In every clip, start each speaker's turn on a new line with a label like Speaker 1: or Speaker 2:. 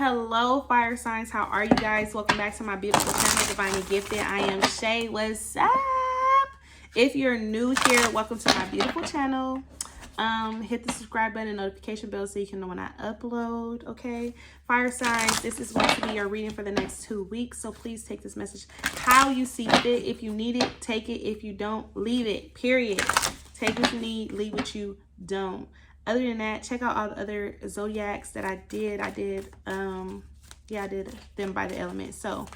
Speaker 1: Hello, fire signs. How are you guys? Welcome back to my beautiful channel, Divinely Gifted. I am Shay. What's up? If you're new here, welcome to my beautiful channel. Hit the subscribe button and notification bell so you can know when I upload. Okay, fire signs, this is going to be your reading for the next 2 weeks, so please take this message how you see fit. If you need it, take it. If you don't, leave it, period. Take what you need, leave what you don't. Other than that, check out all the other zodiacs that I did. I did them by the elements. So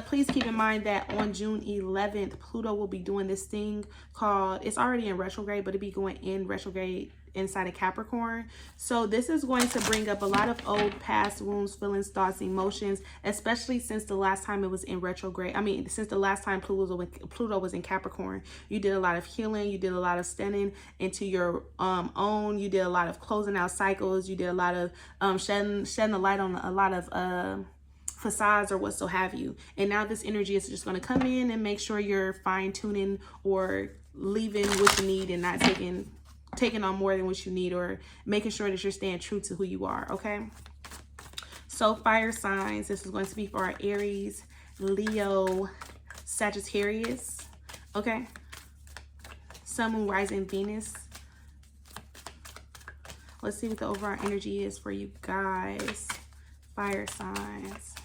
Speaker 1: please keep in mind that on June 11th, Pluto will be doing this thing called, it's already in retrograde, but it'll be going in retrograde inside of Capricorn. So this is going to bring up a lot of old past wounds, feelings, thoughts, emotions, especially since the last time it was in retrograde. I mean, since the last time Pluto was in Capricorn. You did a lot of healing, you did a lot of standing into your own, you did a lot of closing out cycles, you did a lot of shedding the light on a lot of facades or what so have you. And now this energy is just going to come in and make sure you're fine-tuning or leaving what you need and not taking on more than what you need, or making sure that you're staying true to who you are. Okay, so fire signs, this is going to be for our Aries, Leo, Sagittarius. Okay, Sun, Moon, Rising, Venus. Let's see what the overall energy is for you guys, fire signs.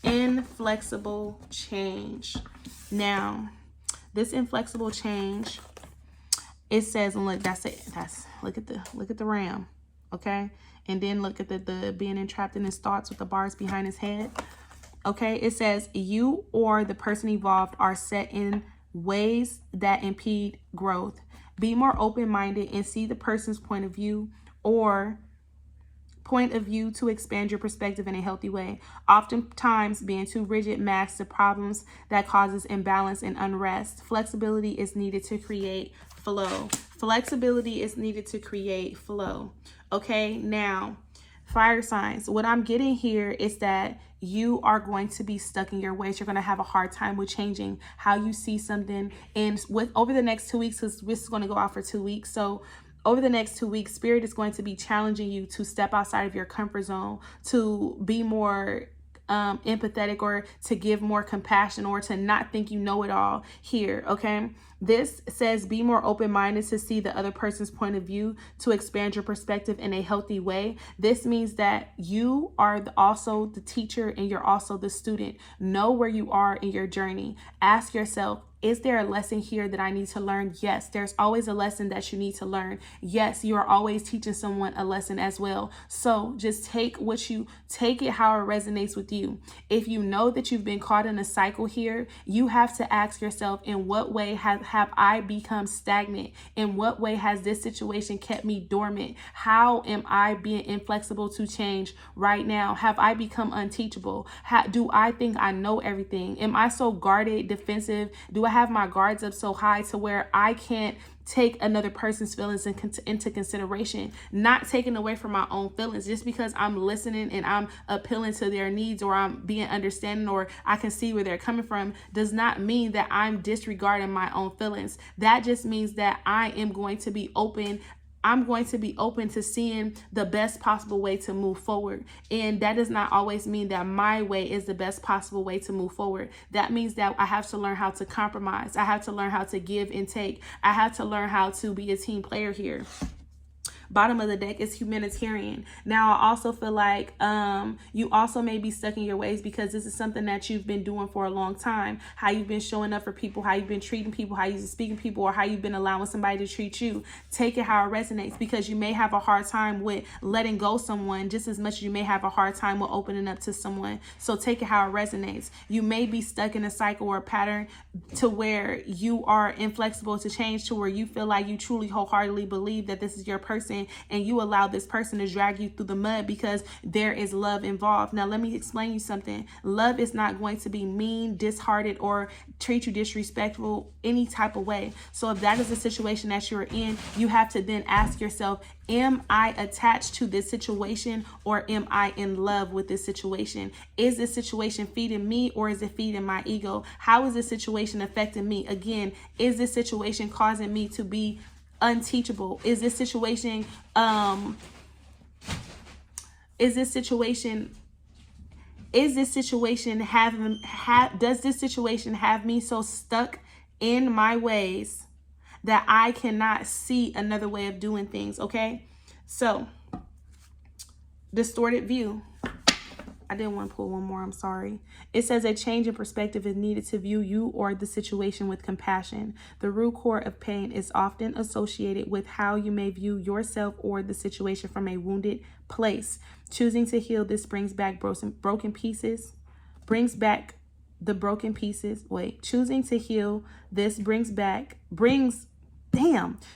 Speaker 1: Inflexible change. Now this inflexible change, it says, and look, that's it. Look at the ram, okay? And then look at the being entrapped in his thoughts with the bars behind his head. Okay, it says you or the person involved are set in ways that impede growth. Be more open-minded and see the person's point of view to expand your perspective in a healthy way. Oftentimes, being too rigid masks the problems that causes imbalance and unrest. Flexibility is needed to create flow. Flexibility is needed to create flow. Okay, now, fire signs, what I'm getting here is that you are going to be stuck in your ways. You're going to have a hard time with changing how you see something. And over the next 2 weeks, because this is going to go out for 2 weeks, so over the next 2 weeks, Spirit is going to be challenging you to step outside of your comfort zone, to be more empathetic, or to give more compassion, or to not think you know it all here, okay? This says be more open-minded to see the other person's point of view, to expand your perspective in a healthy way. This means that you are also the teacher and you're also the student. Know where you are in your journey. Ask yourself, is there a lesson here that I need to learn? Yes, there's always a lesson that you need to learn. Yes, you are always teaching someone a lesson as well. So just take it how it resonates with you. If you know that you've been caught in a cycle here, you have to ask yourself, in what way have I become stagnant? In what way has this situation kept me dormant? How am I being inflexible to change right now? Have I become unteachable? Do I think I know everything? Am I so guarded, defensive? Do I have my guards up so high to where I can't take another person's feelings into consideration? Not taking away from my own feelings. Just because I'm listening and I'm appealing to their needs, or I'm being understanding, or I can see where they're coming from, does not mean that I'm disregarding my own feelings. That just means that I am going to be open. I'm going to be open to seeing the best possible way to move forward. And that does not always mean that my way is the best possible way to move forward. That means that I have to learn how to compromise. I have to learn how to give and take. I have to learn how to be a team player here. Bottom of the deck is humanitarian. Now, I also feel like you also may be stuck in your ways because this is something that you've been doing for a long time. How you've been showing up for people, how you've been treating people, how you've been speaking to people, or how you've been allowing somebody to treat you. Take it how it resonates, because you may have a hard time with letting go someone just as much as you may have a hard time with opening up to someone. So take it how it resonates. You may be stuck in a cycle or a pattern to where you are inflexible to change, to where you feel like you truly wholeheartedly believe that this is your person, and you allow this person to drag you through the mud because there is love involved. Now, let me explain you something. Love is not going to be mean, disheartened, or treat you disrespectful any type of way. So if that is the situation that you're in, you have to then ask yourself, am I attached to this situation, or am I in love with this situation? Is this situation feeding me, or is it feeding my ego? How is this situation affecting me? Again, is this situation causing me to be unteachable? Is this situation does this situation have me so stuck in my ways that I cannot see another way of doing things? Okay, so distorted view. I didn't want to pull one more, I'm sorry. It says a change in perspective is needed to view you or the situation with compassion. The root core of pain is often associated with how you may view yourself or the situation from a wounded place. Choosing to heal this brings back broken pieces. Choosing to heal this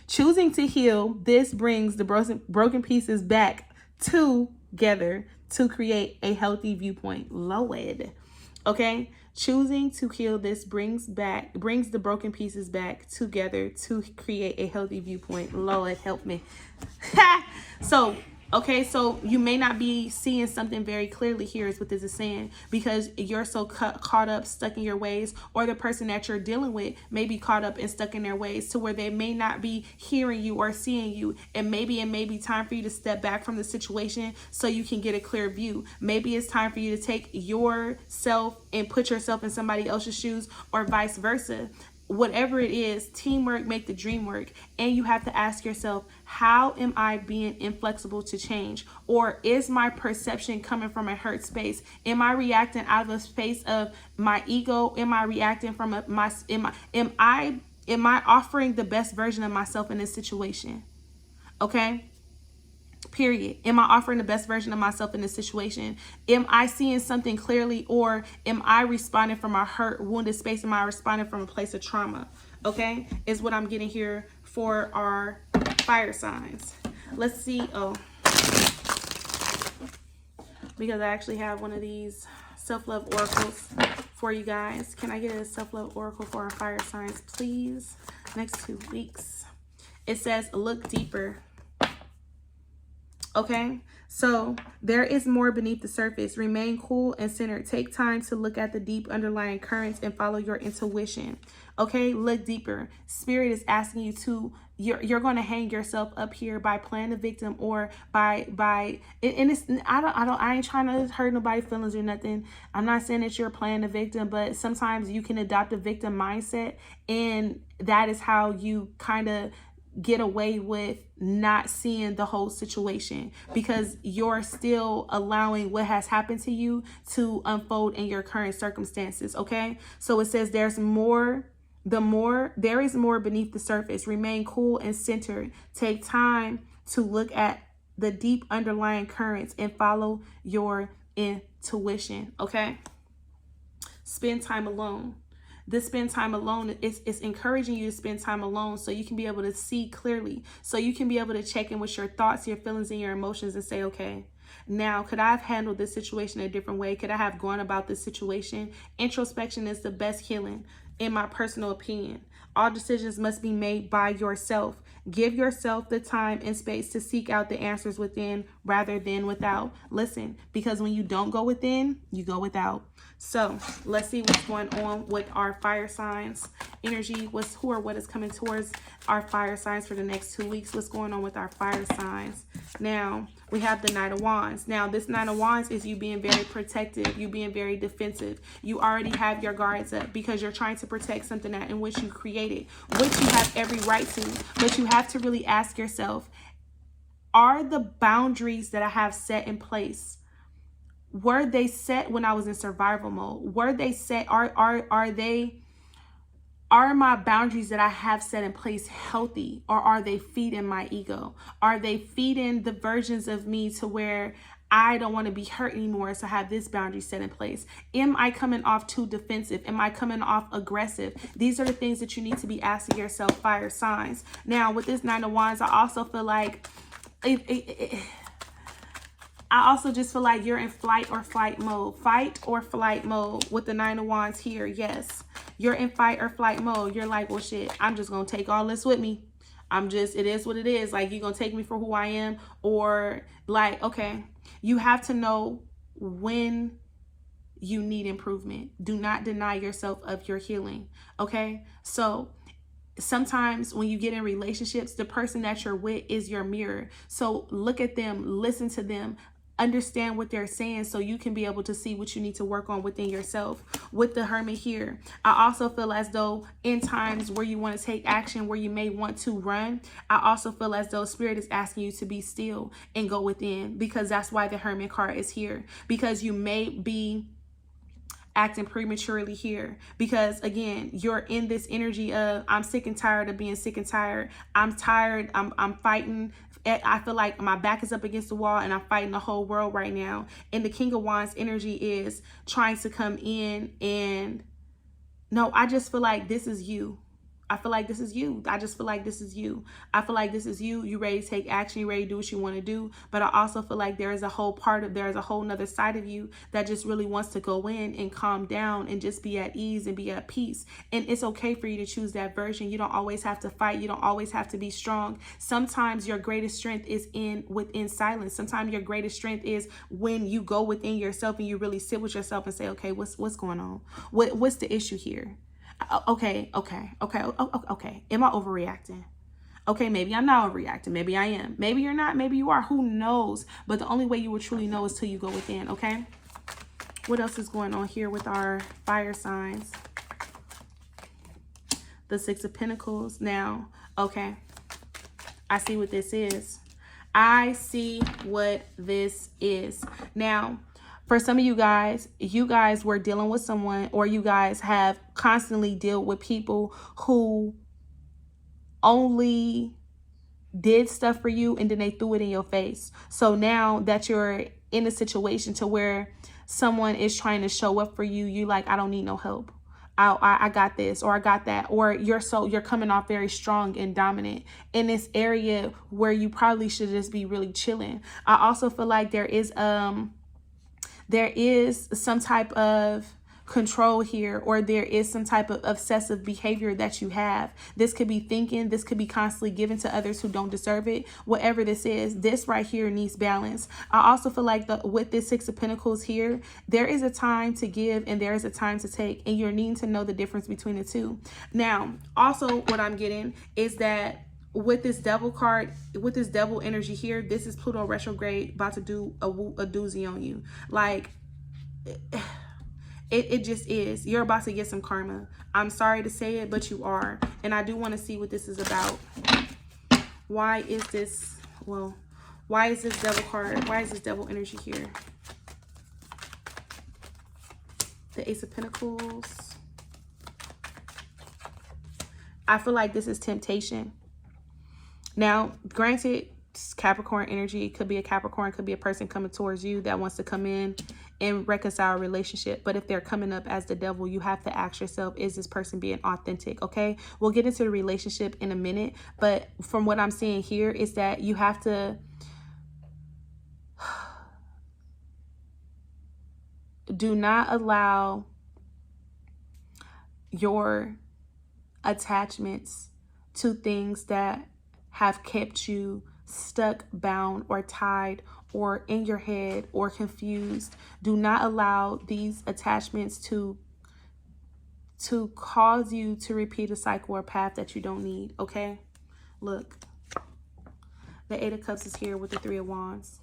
Speaker 1: choosing to heal this brings the broken pieces back together to create a healthy viewpoint. Lord. Okay, choosing to heal this brings the broken pieces back together to create a healthy viewpoint. Lord, help me. So you may not be seeing something very clearly here is what this is saying, because you're so caught up, stuck in your ways, or the person that you're dealing with may be caught up and stuck in their ways to where they may not be hearing you or seeing you. And maybe it may be time for you to step back from the situation so you can get a clear view. Maybe it's time for you to take yourself and put yourself in somebody else's shoes, or vice versa. Whatever it is, teamwork make the dream work. And you have to ask yourself, how am I being inflexible to change? Or is my perception coming from a hurt space? Am I reacting out of a space of my ego? Am I reacting from am I offering the best version of myself in this situation? Okay? Period. Am I offering the best version of myself in this situation? Am I seeing something clearly, or am I responding from a hurt, wounded space? Am I responding from a place of trauma? Okay, is what I'm getting here for our fire signs. Let's see. Oh, because I actually have one of these self-love oracles for you guys. Can I get a self-love oracle for our fire signs, please? Next 2 weeks. It says, look deeper. Okay, so there is more beneath the surface. Remain cool and centered. Take time to look at the deep underlying currents and follow your intuition. Okay, look deeper. Spirit is asking you to, you're going to hang yourself up here by playing the victim, or by and it's, I ain't trying to hurt nobody's feelings or nothing. I'm not saying that you're playing the victim, but sometimes you can adopt a victim mindset, and that is how you kind of get away with not seeing the whole situation, because you're still allowing what has happened to you to unfold in your current circumstances. Okay, so it says there is more beneath the surface. Remain cool and centered. Take time to look at the deep underlying currents and follow your intuition. Okay, spend time alone. This spend time alone is encouraging you to spend time alone so you can be able to see clearly, so you can be able to check in with your thoughts, your feelings, and your emotions and say, okay, now, could I have handled this situation a different way? Could I have gone about this situation? Introspection is the best healing, in my personal opinion. All decisions must be made by yourself. Give yourself the time and space to seek out the answers within rather than without. Listen, because when you don't go within, you go without. So let's see what's going on with our fire signs. Energy, what is coming towards our fire signs for the next 2 weeks. What's going on with our fire signs? Now, we have the Knight of Wands. Now, this Knight of Wands is you being very protective, you being very defensive. You already have your guards up because you're trying to protect something that in which you created, which you have every right to. But you have to really ask yourself, are the boundaries that I have set in place, were they set when I was in survival mode? Were they set, are my boundaries that I have set in place healthy, or are they feeding my ego? Are they feeding the versions of me to where I don't want to be hurt anymore, so I have this boundary set in place? Am I coming off too defensive? Am I coming off aggressive? These are the things that you need to be asking yourself, fire signs. Now, with this Nine of Wands, I also feel like I also just feel like you're in fight or flight mode with the Nine of Wands here. Yes, you're in fight or flight mode. You're like, well, shit, I'm just going to take all this with me. It is what it is. Like, you're going to take me for who I am, or like, okay, you have to know when you need improvement. Do not deny yourself of your healing. Okay. So sometimes when you get in relationships, the person that you're with is your mirror. So look at them, listen to them, understand what they're saying so you can be able to see what you need to work on within yourself. With the Hermit here, I also feel as though in times where you want to take action, where you may want to run, I also feel as though Spirit is asking you to be still and go within, because that's why the Hermit card is here, because you may be acting prematurely here, because again, you're in this energy of I'm sick and tired of being sick and tired. I'm tired. I'm fighting. I feel like my back is up against the wall and I'm fighting the whole world right now. And the King of Wands energy is trying to come in, and no, I just feel like this is you. I feel like this is you. I just feel like this is you. I feel like this is you. You ready to take action. You ready to do what you want to do. But I also feel like there is a whole nother side of you that just really wants to go in and calm down and just be at ease and be at peace. And it's okay for you to choose that version. You don't always have to fight. You don't always have to be strong. Sometimes your greatest strength is within silence. Sometimes your greatest strength is when you go within yourself and you really sit with yourself and say, okay, what's going on? What's the issue here? Okay. Am I overreacting? Okay, maybe I'm not overreacting. Maybe I am. Maybe you're not. Maybe you are. Who knows? But the only way you will truly know is till you go within, okay? What else is going on here with our fire signs? The Six of Pentacles. Now, okay, I see what this is. I see what this is. Now, for some of you guys were dealing with someone, or you guys have constantly dealt with people who only did stuff for you and then they threw it in your face. So now that you're in a situation to where someone is trying to show up for you, you like, I don't need no help. I got this, or I got that, or you're coming off very strong and dominant in this area where you probably should just be really chilling. I also feel like there is some type of control here, or there is some type of obsessive behavior that you have. This could be thinking, this could be constantly given to others who don't deserve it. Whatever this is, this right here needs balance. I also feel like with this Six of Pentacles here, there is a time to give and there is a time to take, and you're needing to know the difference between the two. Now, also what I'm getting is that with this Devil card, with this Devil energy here, this is Pluto retrograde about to do a doozy on you. Like, it just is. You're about to get some karma. I'm sorry to say it, but you are. And I do want to see what this is about. Why is this, well, why is this Devil card? Why is this Devil energy here? The Ace of Pentacles. I feel like this is temptation. Now, granted, Capricorn energy, could be a Capricorn, could be a person coming towards you that wants to come in and reconcile a relationship. But if they're coming up as the devil, you have to ask yourself, is this person being authentic? Okay, we'll get into the relationship in a minute. But from what I'm seeing here is that you have to do not allow your attachments to things that have kept you stuck, bound, or tied, or in your head, or confused. Do not allow these attachments to cause you to repeat a cycle or path that you don't need, okay? Look, the Eight of Cups is here with the Three of Wands.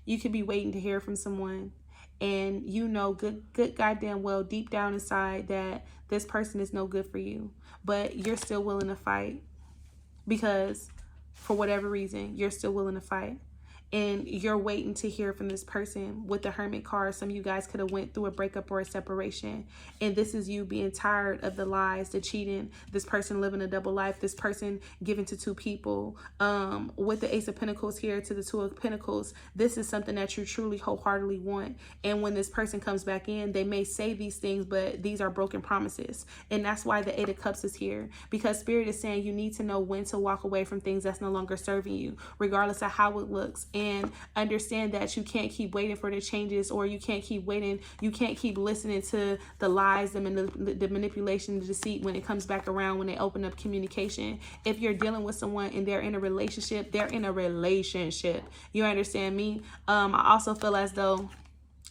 Speaker 1: You could be waiting to hear from someone, and you know good goddamn well deep down inside that this person is no good for you, but you're still willing to fight. Because for whatever reason, you're still willing to fight. And you're waiting to hear from this person. With the Hermit card, some of you guys could have went through a breakup or a separation. And this is you being tired of the lies, the cheating, this person living a double life, this person giving to two people. With the Ace of Pentacles here to the Two of Pentacles, this is something that you truly wholeheartedly want. And when this person comes back in, they may say these things, but these are broken promises. And that's why the Eight of Cups is here. Because Spirit is saying you need to know when to walk away from things that's no longer serving you, regardless of how it looks. And understand that you can't keep waiting for the changes, or you can't keep waiting. You can't keep listening to the lies, the manipulation, the deceit when it comes back around, when they open up communication. If you're dealing with someone and they're in a relationship, they're in a relationship. You understand me? I also feel as though,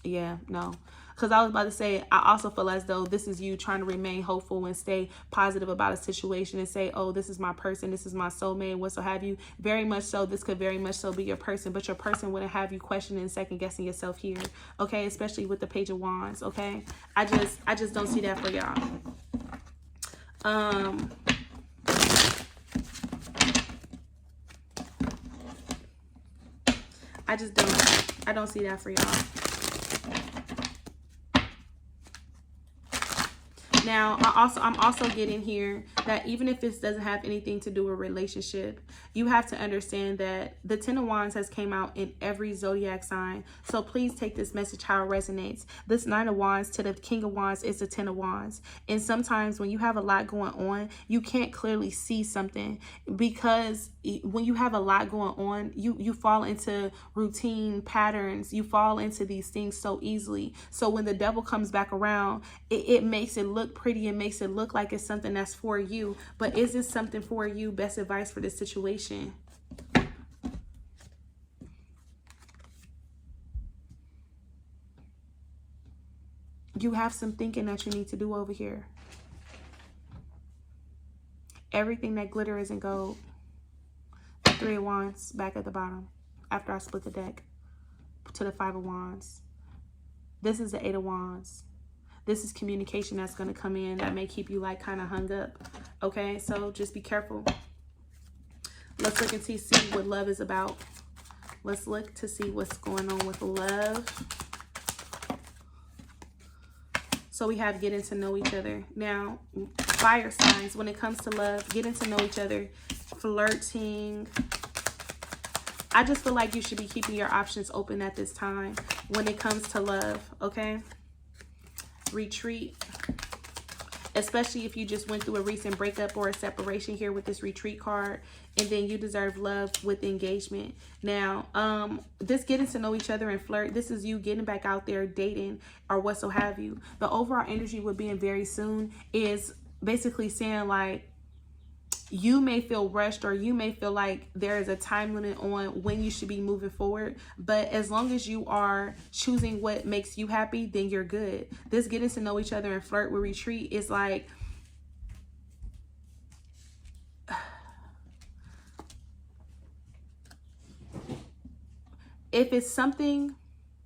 Speaker 1: yeah, no. Because I was about to say, I also feel as though this is you trying to remain hopeful and stay positive about a situation and say, oh, this is my person, this is my soulmate, what so have you. Very much so, this could very much so be your person, but your person wouldn't have you questioning and second guessing yourself here, okay? Especially with the Page of Wands, okay? I just don't see that for y'all. I don't see that for y'all. Now, I'm also getting here that even if this doesn't have anything to do with relationship, you have to understand that the Ten of Wands has came out in every zodiac sign. So please take this message how it resonates. This Nine of Wands to the King of Wands is the Ten of Wands. And sometimes when you have a lot going on, you can't clearly see something, because when you have a lot going on, you fall into routine patterns. You fall into these things so easily. So when the devil comes back around, it makes it look pretty. It makes it look like it's something that's for you. But is this something for you? Best advice for this situation. You have some thinking that you need to do over here. Everything that glitter isn't gold. The Three of Wands back at the bottom after I split the deck to the Five of Wands. This is the Eight of Wands. This is communication that's going to come in that may keep you like kind of hung up. Okay, so just be careful. Let's look and see what love is about. Let's look to see what's going on with love. So we have getting to know each other. Now, fire signs, when it comes to love, getting to know each other, flirting. I just feel like you should be keeping your options open at this time when it comes to love, okay? Retreat, especially if you just went through a recent breakup or a separation here with this retreat card, and then you deserve love with engagement. Now, this getting to know each other and flirt, this is you getting back out there dating or what so have you. The overall energy with being very soon is basically saying like, you may feel rushed, or you may feel like there is a time limit on when you should be moving forward. But as long as you are choosing what makes you happy, then you're good. This getting to know each other and flirt with retreat is like, if it's something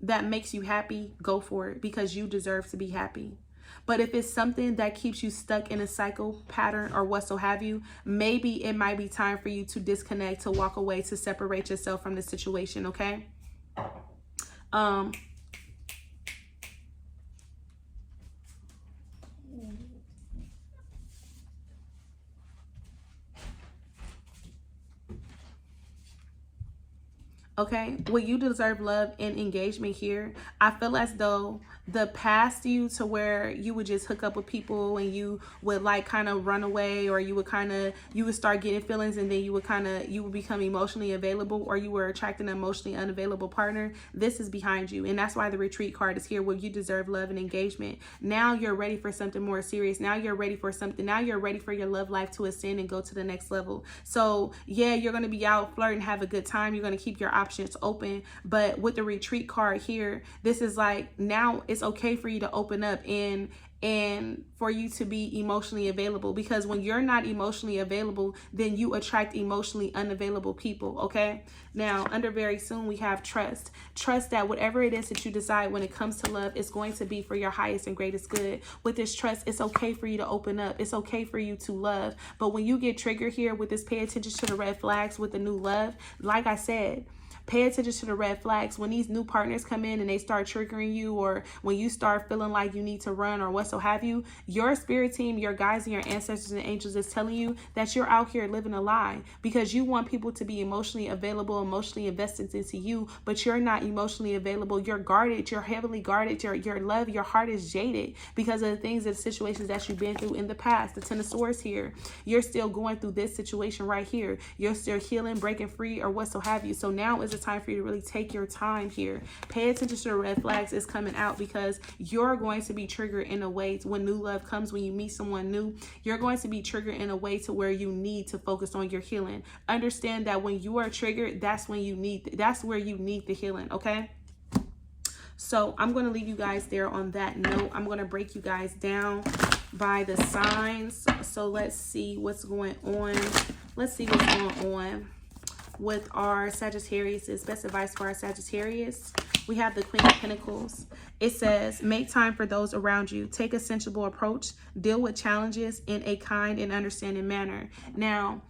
Speaker 1: that makes you happy, go for it, because you deserve to be happy. But if it's something that keeps you stuck in a cycle pattern or what so have you, maybe it might be time for you to disconnect, to walk away, to separate yourself from the situation, okay? Okay, well, you deserve love and engagement here. I feel as though the past you to where you would just hook up with people and you would like kind of run away, or you would start getting feelings, and then you would become emotionally available, or you were attracting an emotionally unavailable partner. This is behind you, and that's why the retreat card is here, where you deserve love and engagement. Now you're ready for something more serious. Now you're ready for something. Now you're ready for your love life to ascend and go to the next level. So yeah, you're going to be out flirting, have a good time. You're going to keep your options open, but with the retreat card here, this is like, now it's okay for you to open up and for you to be emotionally available, because when you're not emotionally available, then you attract emotionally unavailable people, okay? Now, under very soon, we have trust. Trust that whatever it is that you decide when it comes to love is going to be for your highest and greatest good. With this trust, it's okay for you to open up. It's okay for you to love. But when you get triggered here with this, pay attention to the red flags with the new love. Like I said, pay attention to the red flags. When these new partners come in and they start triggering you, or when you start feeling like you need to run or what so have you, your spirit team, your guides and your ancestors and angels is telling you that you're out here living a lie, because you want people to be emotionally available, emotionally invested into you, but you're not emotionally available. You're guarded. You're heavily guarded. Your love, your heart is jaded because of the things and situations that you've been through in the past. The Ten of Swords here. You're still going through this situation right here. You're still healing, breaking free, or what so have you. So now is the time for you to really take your time here. Pay attention to the red flags is coming out, because you're going to be triggered in a way when new love comes, when you meet someone new, you're going to be triggered in a way to where you need to focus on your healing. Understand that when you are triggered, that's where you need the healing, okay? So I'm going to leave you guys there on that note. I'm going to break you guys down by the signs. So let's see what's going on. Let's see what's going on with our Sagittarius. Best advice for our Sagittarius. We have the Queen of Pentacles. It says, make time for those around you. Take a sensible approach. Deal with challenges in a kind and understanding manner. Now,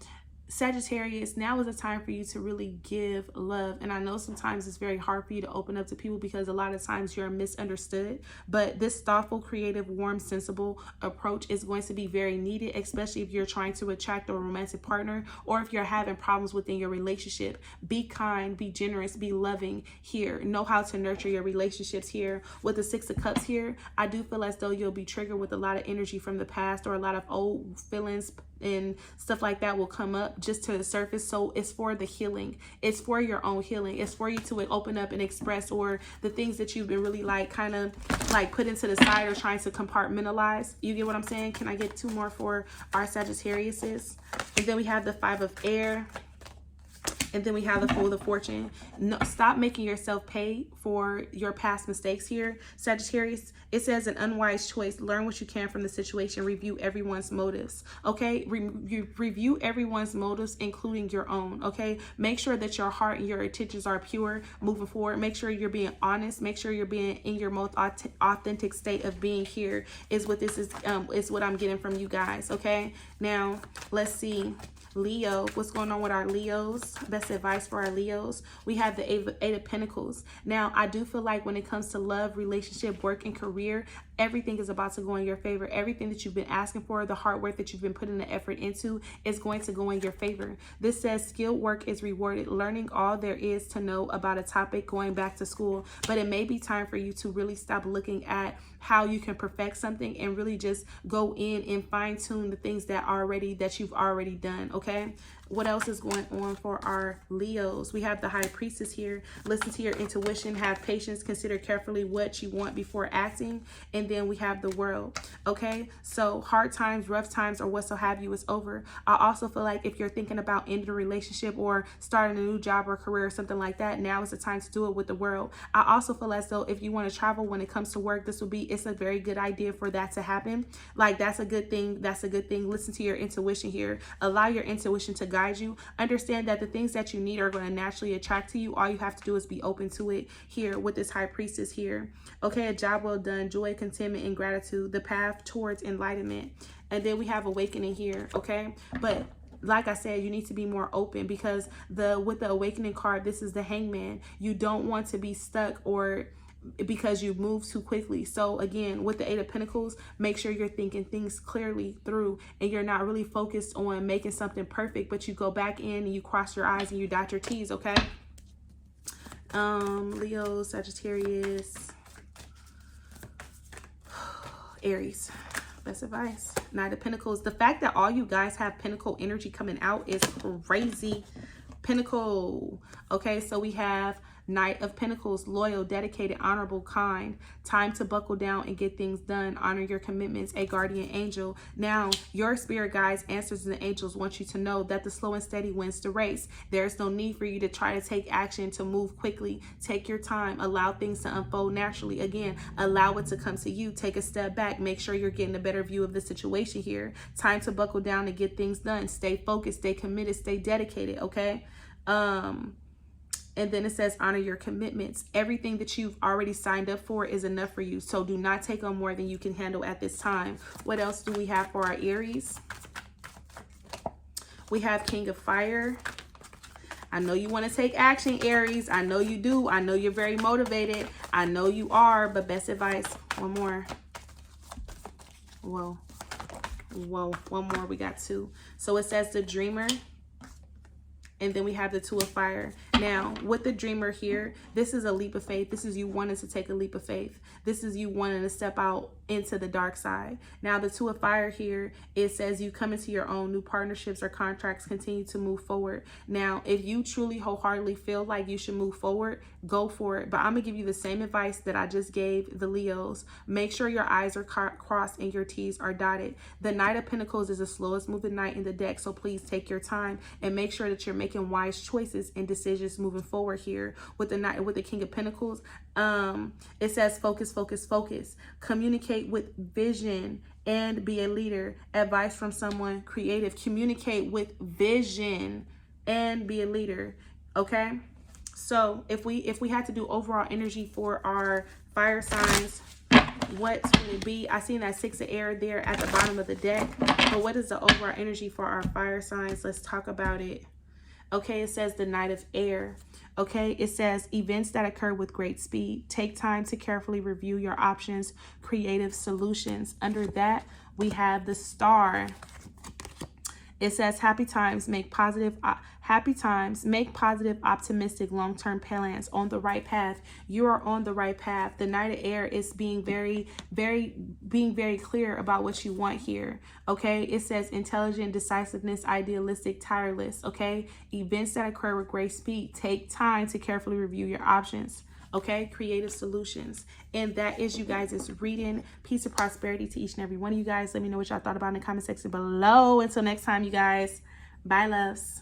Speaker 1: Sagittarius, now is the time for you to really give love. And I know sometimes it's very hard for you to open up to people because a lot of times you're misunderstood. But this thoughtful, creative, warm, sensible approach is going to be very needed, especially if you're trying to attract a romantic partner or if you're having problems within your relationship. Be kind, be generous, be loving here. Know how to nurture your relationships here. With the Six of Cups here, I do feel as though you'll be triggered with a lot of energy from the past, or a lot of old feelings and stuff like that will come up just to the surface. So it's for the healing. It's for your own healing. It's for you to open up and express, or the things that you've been really like kind of like put into the side or trying to compartmentalize. You get what I'm saying? Can I get 2 more for our Sagittariuses? And then we have the Five of Air. And then we have the Fool of Fortune. No, stop making yourself pay for your past mistakes here, Sagittarius. It says an unwise choice. Learn what you can from the situation. Review everyone's motives, okay? Review everyone's motives, including your own, okay? Make sure that your heart and your intentions are pure moving forward. Make sure you're being honest. Make sure you're being in your most authentic state of being here is what this is what I'm getting from you guys, okay? Now, let's see. Leo, what's going on with our Leos? Best advice for our Leos. We have the Eight of Pentacles. Now, I do feel like when it comes to love, relationship, work, and career, everything is about to go in your favor. Everything that you've been asking for, the hard work that you've been putting the effort into is going to go in your favor. This says skilled work is rewarded. Learning all there is to know about a topic, going back to school. But it may be time for you to really stop looking at how you can perfect something and really just go in and fine tune the things that you've already done, okay? What else is going on for our Leos? We have the High Priestess here. Listen to your intuition. Have patience. Consider carefully what you want before acting. And then we have the World. Okay, so hard times, rough times, or what so have you is over. I also feel like if you're thinking about ending a relationship or starting a new job or career or something like that, now is the time to do it with the World. I also feel as though if you want to travel when it comes to work, it's a very good idea for that to happen. Like, that's a good thing. That's a good thing. Listen to your intuition here. Allow your intuition to guide you. Understand that the things that you need are going to naturally attract to you. All you have to do is be open to it here with this High Priestess here. Okay, a job well done, joy, contentment, and gratitude, the path towards enlightenment. And then we have Awakening here, okay? But like I said, you need to be more open because with the Awakening card, this is the Hangman. You don't want to be stuck or because you move too quickly. So again, with the Eight of Pentacles, make sure you're thinking things clearly through and you're not really focused on making something perfect, but you go back in and you cross your I's and you dot your T's, okay? Leo, Sagittarius, Aries. Best advice. Knight of Pentacles. The fact that all you guys have Pentacle energy coming out is crazy. Pentacle. Okay, so we have Knight of Pentacles, loyal, dedicated, honorable, kind. Time to buckle down and get things done. Honor your commitments, a guardian angel. Now, your spirit guides, answers, and angels want you to know that the slow and steady wins the race. There's no need for you to try to take action, to move quickly. Take your time. Allow things to unfold naturally. Again, allow it to come to you. Take a step back. Make sure you're getting a better view of the situation here. Time to buckle down and get things done. Stay focused, stay committed, stay dedicated, okay? And then it says, honor your commitments. Everything that you've already signed up for is enough for you. So do not take on more than you can handle at this time. What else do we have for our Aries? We have King of Fire. I know you want to take action, Aries. I know you do. I know you're very motivated. I know you are, but best advice. One more. Whoa. One more. We got 2. So it says the Dreamer. And then we have the Two of Fire. Now, with the Dreamer here, this is a leap of faith. This is you wanting to take a leap of faith. This is you wanting to step out into the dark side. Now, the Two of Fire here, it says you come into your own new partnerships or contracts, continue to move forward. Now, if you truly wholeheartedly feel like you should move forward, go for it. But I'm going to give you the same advice that I just gave the Leos. Make sure your I's are crossed and your T's are dotted. The Knight of Pentacles is the slowest moving knight in the deck, so please take your time and make sure that you're making making wise choices and decisions moving forward here with the King of Pentacles. It says focus, focus, focus. Communicate with vision and be a leader. Advice from someone creative. Communicate with vision and be a leader. Okay, so if we had to do overall energy for our fire signs, what would it be? I seen that 6 of air there at the bottom of the deck, but what is the overall energy for our fire signs? Let's talk about it. Okay, it says the Knight of Air. Okay, it says events that occur with great speed. Take time to carefully review your options, creative solutions. Under that, we have the Star. It says happy times, make positive, optimistic, long-term plans. On the right path. You are on the right path. The Knight of Air is being very clear about what you want here. Okay, it says intelligent, decisiveness, idealistic, tireless. Okay, events that occur with great speed. Take time to carefully review your options. Okay, creative solutions. And that is you guys' reading. Peace and prosperity to each and every one of you guys. Let me know what y'all thought about in the comment section below. Until next time, you guys. Bye, loves.